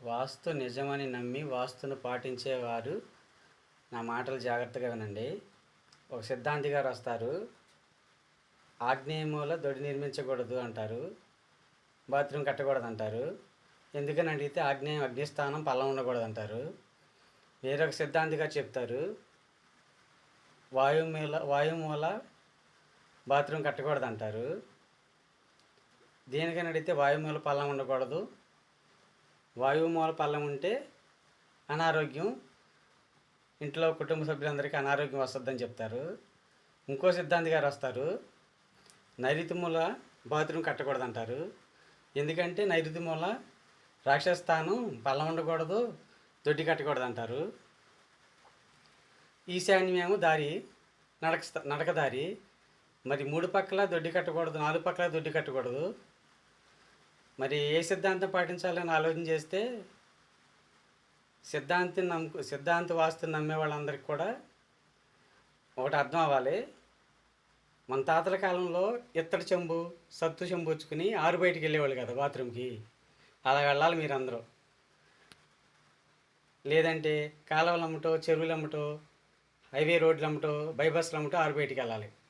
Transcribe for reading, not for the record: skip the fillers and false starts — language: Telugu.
వాస్తు నిజమని నమ్మి వాస్తును పాటించేవారు నా మాటలు జాగ్రత్తగా వినండి. ఒక సిద్ధాంతి గారు వస్తారు. ఆగ్నేయ మూల దొడి నిర్మించకూడదు అంటారు. బాత్రూమ్ కట్టకూడదు అంటారు. ఎందుకని అడిగితే ఆగ్నేయం అగ్నిస్థానం పల్లం ఉండకూడదు అంటారు. వేరొక సిద్ధాంతి గారు చెప్తారు, వాయుమూల బాత్రూమ్ కట్టకూడదు అంటారు. దేనికని అడిగితే వాయుమూల పల్లం ఉండకూడదు, వాయుమూల పల్లం ఉంటే అనారోగ్యం, ఇంట్లో కుటుంబ సభ్యులందరికీ అనారోగ్యం వస్తుందని చెప్తారు. ఇంకో సిద్ధాంతి గారు వస్తారు, నైరుతి మూల బాత్రూమ్ కట్టకూడదు అంటారు. ఎందుకంటే నైరుతి మూల రాక్షస్థానం, పల్లం ఉండకూడదు, దొడ్డి కట్టకూడదు అంటారు. ఈశాన్యమేమో దారి, నడక దారి. మరి 3 పక్కల దొడ్డి కట్టకూడదు, 4 పక్కల దొడ్డి కట్టకూడదు. మరి ఏ సిద్ధాంతం పాటించాలని ఆలోచన చేస్తే సిద్ధాంతి వాస్తుని నమ్మే వాళ్ళందరికీ కూడా ఒకటి అర్థం అవ్వాలి. మన తాతల కాలంలో ఇత్తడి చెంబు, సత్తు చెంబు వచ్చుకుని ఆరు బయటికి వెళ్ళేవాళ్ళు కదా బాత్రూమ్కి. అలా వెళ్ళాలి మీరందరూ. లేదంటే కాలువలు అమ్మటో, చెరువులు అమ్మటో, హైవే రోడ్లు అమ్మటో, బైబస్లు అమ్మటో ఆరు బయటికి వెళ్ళాలి.